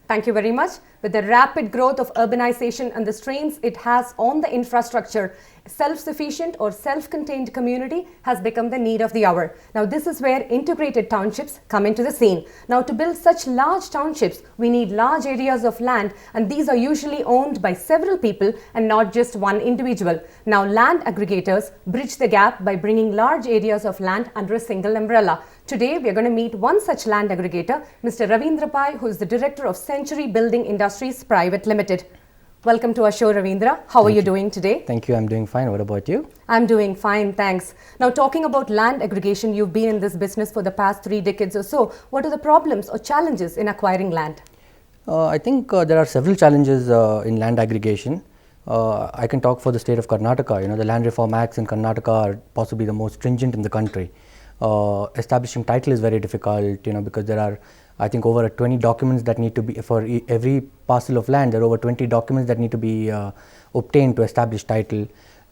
Thank you very much. With the rapid growth of urbanization and the strains it has on the infrastructure, self-sufficient or self-contained community has become the need of the hour. Now, this is where integrated townships come into the scene. Now, to build such large townships, we need large areas of land, and these are usually owned by several people and not just one individual. Now, land aggregators bridge the gap by bringing large areas of land under a single umbrella. Today, we are going to meet one such land aggregator, Mr. Ravindra, who is the Director of Century Building Industries Private Limited. Welcome to our show, Ravindra. How are you doing today? Thank you. I'm doing fine. What about you? I'm doing fine, thanks. Now, talking about land aggregation, you've been in this business for the past 3 decades or so. What are the problems or challenges in acquiring land? I think there are several challenges in land aggregation. I can talk for the state of Karnataka. The Land Reform Acts in Karnataka are possibly the most stringent in the country. Establishing title is very difficult, because there are, I think, over 20 documents that need to be, for every parcel of land, there are over 20 documents that need to be obtained to establish title.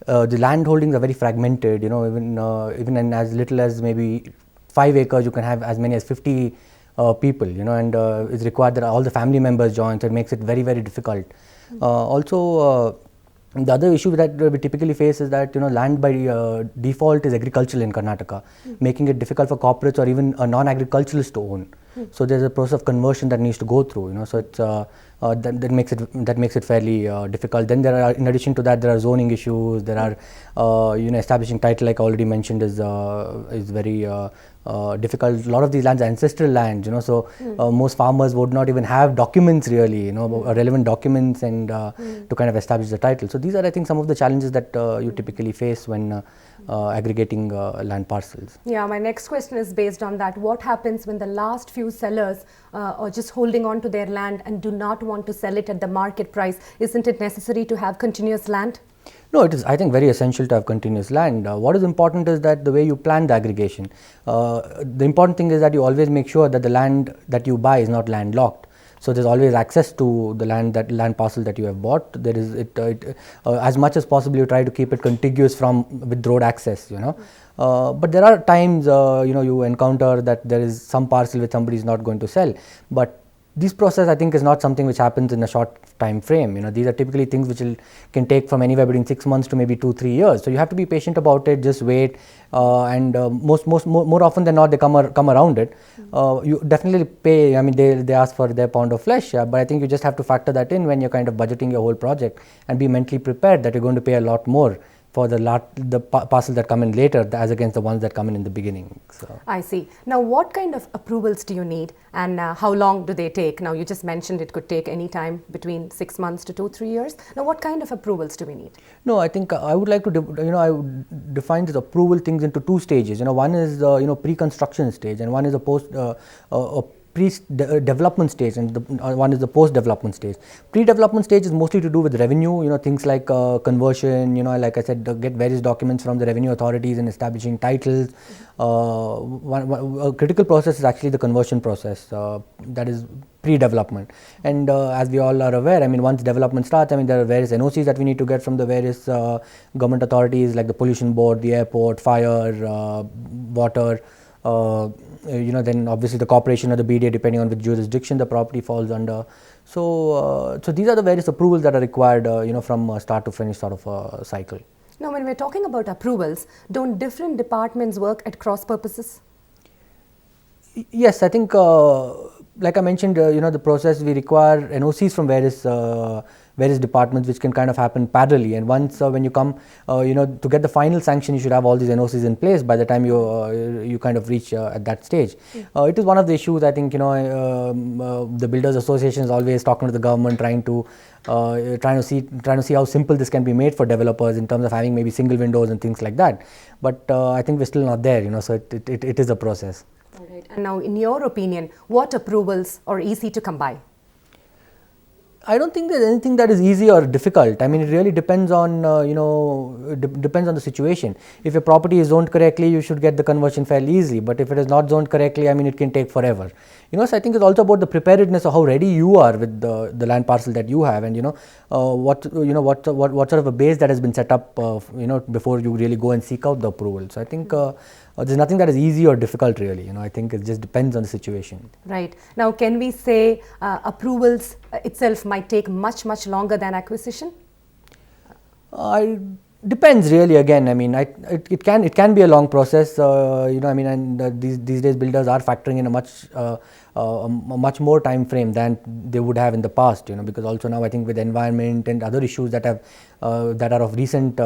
The land holdings are very fragmented, even in as little as maybe 5 acres, you can have as many as 50 people, and it's required that all the family members join, so it makes it very, very difficult. Also, the other issue that we typically face is that land by default is agricultural in Karnataka, making it difficult for corporates or even a non-agriculturalist to own. So there's a process of conversion that needs to go through. So it's that makes it fairly difficult. Then there are, in addition to that, there are zoning issues. There are establishing title, like I already mentioned, is very difficult. A lot of these lands are ancestral lands. So most farmers would not even have documents really, relevant documents and to kind of establish the title. So these are, I think, some of the challenges that you typically face when aggregating land parcels. Yeah, my next question is based on that. What happens when the last few sellers are just holding on to their land and do not want to sell it at the market price? Isn't it necessary to have continuous land? No, it is, I think, very essential to have continuous land. What is important is that the way you plan the aggregation. The important thing is that you always make sure that the land that you buy is not landlocked. So there's always access to the land parcel that you have bought. There is as much as possible you try to keep it contiguous with road access. But there are times you encounter that there is some parcel which somebody is not going to sell. But this process, I think, is not something which happens in a short time frame. These are typically things which can take from anywhere between 6 months to maybe 2-3 years. So you have to be patient about it. Just wait, and more often than not, they come around it. You definitely pay. I mean, they ask for their pound of flesh, but I think you just have to factor that in when you're kind of budgeting your whole project and be mentally prepared that you're going to pay a lot more for the parcels that come in later as against the ones that come in the beginning. So. I see. Now, what kind of approvals do you need, and how long do they take? Now, you just mentioned it could take any time between 6 months to 2-3 years. Now, what kind of approvals do we need? No, I think I would like to, I would define this approval things into 2 stages. One is pre-construction stage, and one is a pre-development stage, and one is the post-development stage. Pre-development stage is mostly to do with revenue, things like conversion, like I said, get various documents from the revenue authorities and establishing titles. A critical process is actually the conversion process, that is pre-development. And as we all are aware, I mean, once development starts, I mean, there are various NOCs that we need to get from the various government authorities like the pollution board, the airport, fire, water. Then obviously the corporation or the BDA, depending on which jurisdiction the property falls under. So these are the various approvals that are required, from start to finish sort of a cycle. Now, when we're talking about approvals, don't different departments work at cross purposes? Yes, I think, like I mentioned, the process, we require NOCs from various departments, which can kind of happen parallelly. And once when you come, to get the final sanction, you should have all these NOCs in place by the time you kind of reach at that stage. It is one of the issues. I think the Builders Association is always talking to the government, trying to see how simple this can be made for developers in terms of having maybe single windows and things like that. But I think we're still not there. So it is a process. All right. And now, in your opinion, what approvals are easy to come by? I don't think there's anything that is easy or difficult. I mean, it really depends on, depends on the situation. If your property is zoned correctly, you should get the conversion fairly easy. But if it is not zoned correctly, I mean, it can take forever. So I think it's also about the preparedness of how ready you are with the land parcel that you have, and what sort of a base that has been set up, before you really go and seek out the approval. So I think there's nothing that is easy or difficult really. I think it just depends on the situation. Right. Now, can we say approvals itself might take much longer than acquisition? Depends really. Again, I mean, it can be a long process. And these days builders are factoring in a much more time frame than they would have in the past. Because also now I think with environment and other issues that are of recent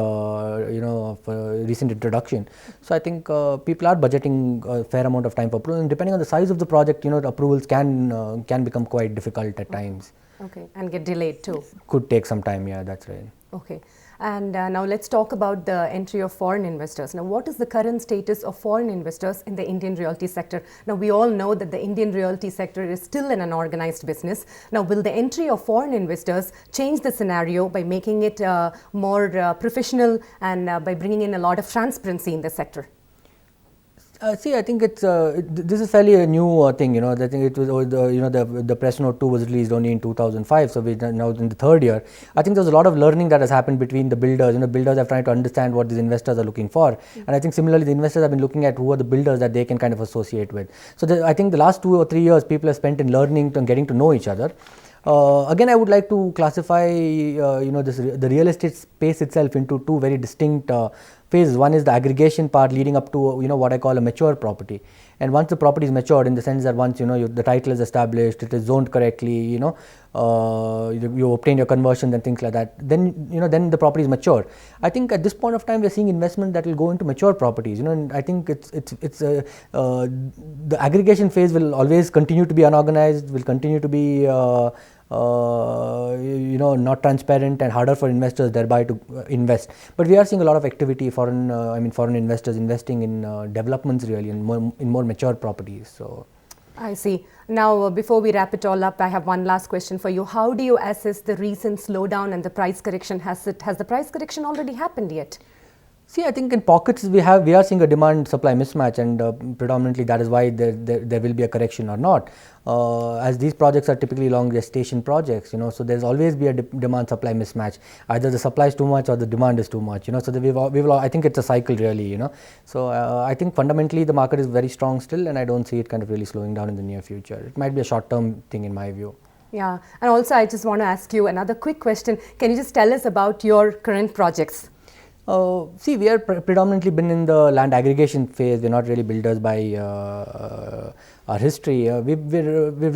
recent introduction. So I think people are budgeting a fair amount of time for approval, and depending on the size of the project, approvals can become quite difficult at times. Okay, and get delayed too. Could take some time. Yeah, that's right. Okay. And now let's talk about the entry of foreign investors. Now, what is the current status of foreign investors in the Indian realty sector? Now, we all know that the Indian realty sector is still an unorganized business. Now, will the entry of foreign investors change the scenario by making it more professional and by bringing in a lot of transparency in the sector? See, I think this is fairly a new thing. I think it was the press note 2 was released only in 2005. So we're now in the third year. I think there's a lot of learning that has happened between the builders. Builders are trying to understand what these investors are looking for, and I think similarly the investors have been looking at who are the builders that they can kind of associate with. So I think the last 2 or 3 years people have spent in learning and getting to know each other. Again, I would like to classify the real estate space itself into 2 very distinct phases. One is the aggregation part leading up to what I call a mature property, and once the property is matured, in the sense that once the title is established, it is zoned correctly, you obtain your conversions and things like that, then the property is mature. I think at this point of time we are seeing investment that will go into mature properties, and I think the aggregation phase will always continue to be unorganized, will continue to be not transparent and harder for investors thereby to invest. But we are seeing a lot of activity, foreign investors investing in developments really, in more mature properties. So I see. Now, before we wrap it all up, I have one last question for you. How do you assess the recent slowdown and the price correction? Has the price correction already happened yet? See, I think in pockets we are seeing a demand-supply mismatch, and predominantly that is why there will be a correction or not. As these projects are typically long gestation projects, so there's always be a demand-supply mismatch. Either the supply is too much or the demand is too much. So I think it's a cycle really. So I think fundamentally the market is very strong still, and I don't see it kind of really slowing down in the near future. It might be a short-term thing in my view. Yeah, and also I just want to ask you another quick question. Can you just tell us about your current projects? See, we are predominantly been in the land aggregation phase. We're not really builders by our history. We've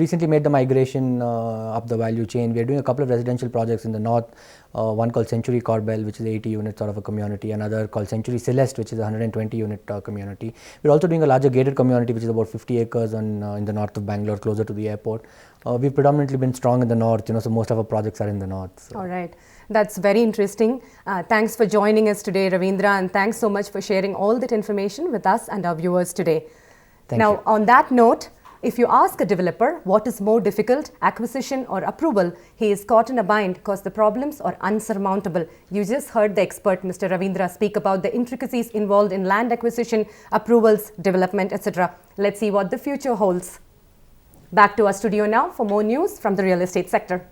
recently made the migration up the value chain. We are doing a couple of residential projects in the north. One called Century Corbell, which is 80 unit sort of a community. Another called Century Celeste, which is a 120 unit community. We're also doing a larger gated community, which is about 50 acres in the north of Bangalore, closer to the airport. We've predominantly been strong in the north, so most of our projects are in the north. So. All right. That's very interesting. Thanks for joining us today, Ravindra, and thanks so much for sharing all that information with us and our viewers today. Thank you. On that note, if you ask a developer what is more difficult, acquisition or approval, he is caught in a bind because the problems are unsurmountable. You just heard the expert, Mr. Ravindra, speak about the intricacies involved in land acquisition, approvals, development, etc. Let's see what the future holds. Back to our studio now for more news from the real estate sector.